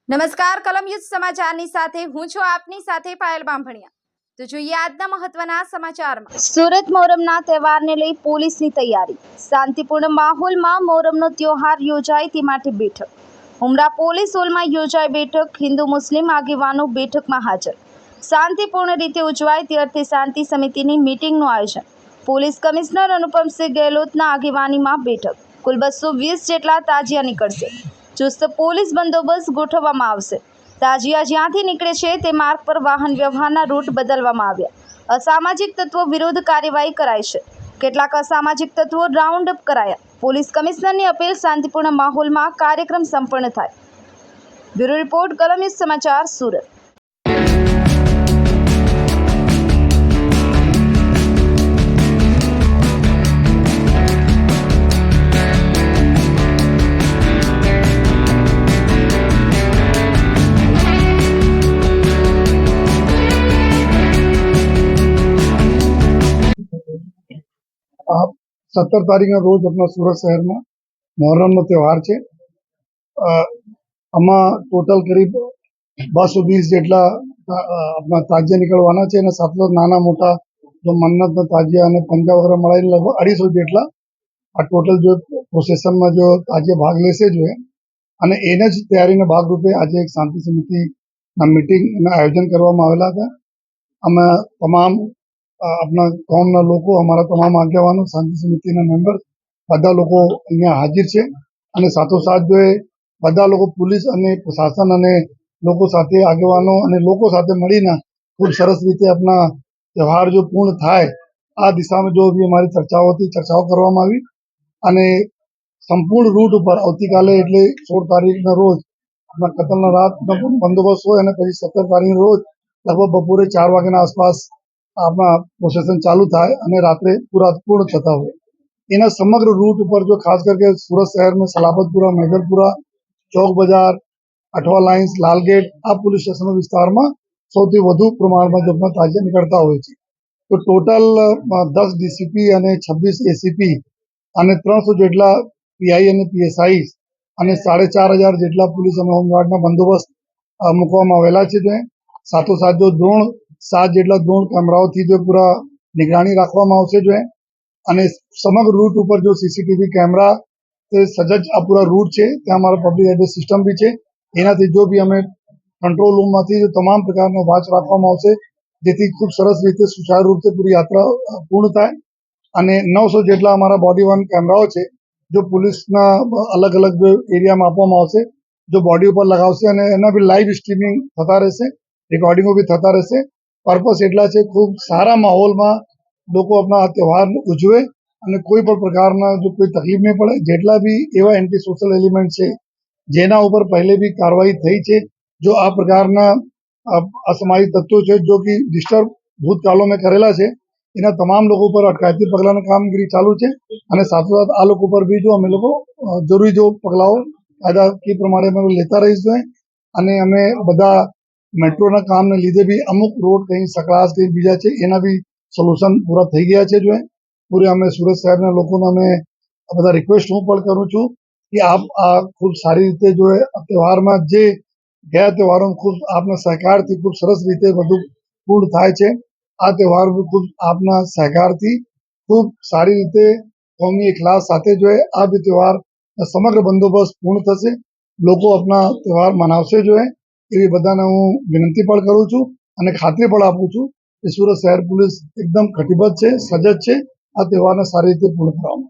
નમસ્કાર કલમ યુદ્ધ સમાચારની સાથે હું છું આપની સાથે પાયલ બામભણિયા। તો જોઈએ આજના મહત્વના સમાચારમાં। સુરત મોહરમના તહેવારને લઈ પોલીસની તૈયારી। શાંતિપૂર્ણ માહોલમાં મોહરમનો તહેવાર યોજાય તે માટે બેઠક। ઉમરા પોલીસ હોલમાં યોજાઈ બેઠક। હિન્દુ મુસ્લિમ આગેવાનો બેઠકમાં હાજર। શાંતિપૂર્ણ રીતે ઉજવાય તે અર્થે શાંતિ સમિતિની મીટિંગનું આયોજન। પોલીસ કમિશનર અનુપમસિંહ ગેહલોતના આગેવાનીમાં બેઠક। કુલ 220 જેટલા તાજિયા નીકળશે। ચુસ્ત પોલીસ બંદોબસ્ત ગોઠવવામાં આવશે। તાજિયા જ્યાંથી નીકળે છે તે માર્ગ પર વાહન વ્યવહારના રૂટ બદલવામાં આવ્યા। અસામાજિક તત્વો વિરુદ્ધ કાર્યવાહી કરાઈ છે। કેટલાક અસામાજિક તત્વો રાઉન્ડ અપ કરાયા। પોલીસ કમિશનરની અપીલ શાંતિપૂર્ણ માહોલમાં કાર્યક્રમ સંપન્ન થાય। બ્યુરો રિપોર્ટ કલમ યુદ્ધ સમાચાર સુરત। आप 17 तारीख रोज अपना सूरत शहर में मोहर्रम नो त्यौहार है। आमा टोटल करीब 220 जेटला अपना ताजिया निकलवाना है। साथ नाना मोटा जो मन्नत ताजिया और पंजा वगैरह मळाई लगभग 250 जेटला आ टोटल जो प्रोसेसन में जो ताजिया भाग लेशे जो है અને એને જ તૈયારીના ભાગરૂપે આજે એક શાંતિ સમિતિના મીટિંગના આયોજન કરવામાં આવેલા હતા। અમે તમામ अपना गामना लोको अमारा तमाम आगेवानो शांति समितिना मेम्बर बधा लोको अहींया हाजिर छे अने साथोसाथ जो बधा लोको पुलिस अने प्रशासन अने लोको साथे आगेवानो अने लोको साथे मळीने खूब सरस रीते अपना त्यौहार जो पूर्ण थाय आ दिशा में जो भी हमारी चर्चाओं करवामां आवी अने संपूर्ण रूट पर आवतीकाले एटले 16 तारीखना रोज अपना कतलना रातना बंदोबस्त होय अने पछी 17 तारीखना रोज लगभग बपोरे 4 वाग्याना आसपास अपना प्रोसेसन चालू थाय अने रात्रे पूरा पूर्ण थता होय। एना समग्र रूट पर जो खास करके सूरत शहर में सलाबतपुरा, मैदरपुरा, चौक बाजार, अठवा लाइन्स, लालगेट आ पुलिस स्टेशन विस्तार में सौथी वधु प्रमाण में जो ताजिया निकलता होय छे। तो टोटल 10 डीसीपी अने 26 एसीपी अने 300 जेटला पीआई अने पीएसआई अने 4500 जेटला पुलिस अने होमगार्डना बंदोबस्त मूकवामां आवेला छे। साथोसाथ जो ड्रोन 7 जेटला ड्रोन कैमराओथी जो पूरा निगरानी राखवामां आवशे जो अने समग्र रूट पर जो सीसीटीवी कैमरा से सजज आ पूरा रूट छे त्यां अमारा पब्लिक एड्रेस सिस्टम भी छे। एनाथी जो भी अमे कंट्रोल रूम मांथी जो तमाम प्रकारनो वॉच राखवामां आवशे जेथी खूब सरस रीते सुचारू रूपे पूरी यात्रा पूर्ण थाय। अने 900 जेटला अमारा बॉडी वन कैमराओ छे जो पुलिसना अलग अलग जो एरिया में आपवामां आवशे जो बॉडी पर लगावशे अने एना भी लाइव स्ट्रीमिंग थता रहेशे, रिकॉर्डिंगो भी थता रहेशे। पर्पस एटला छे खूब सारा माहौल में लोग अपना त्यौहार उजवे और कोई पण प्रकारना जो कोई तकलीफ नहीं पड़े। जेटला भी एवा एंटी सोशल एलिमेंट है जेना ऊपर पहले भी कार्रवाई थई छे जो आ प्रकारना असामाजिक तत्वों है जो कि डिस्टर्ब भूतकालों में करेला है एना तमाम लोगों पर अटकायती पगलानी कामगीरी चालू है। और साथोसाथ आ लोगों पर भी जो अमे लोगो जरूरी जो पगलाओ कायदा की प्रमाणे अमे लेता रहीशुं अने अमे बधा मेट्रोना कामने लीधे भी अमुक रोड कहीं सकड़ाश कहीं बीजा छे एना भी सोल्यूशन पूरा थई गया छे। जो पूरे अमे सूरत शहरना लोकोने अमे बधा रिक्वेस्ट हूँ पण करूँ छूं कि आप आ खूब सारी रीते जो त्यौहार में जे गया त्यौहारों खूब आपना सहकार थी खूब सरस रीते बधु पूर्ण थाय छे। आ त्यौहार में खूब आपना सहकार थी खूब सारी रीते कौमी इखलास साथे जो आ भी त्यौहार समग्र बंदोबस्त पूर्ण थशे। लोको अपना त्यौहार मनावशे जो एवी बधाने हूँ विनंती पण करूँ छूं अने खातरी पण आपું છું कि सूरत शहर पुलिस एकदम कटिबद्ध है, सजज है आ त्यौहार ने सारी रीते पूर्ण करवामां।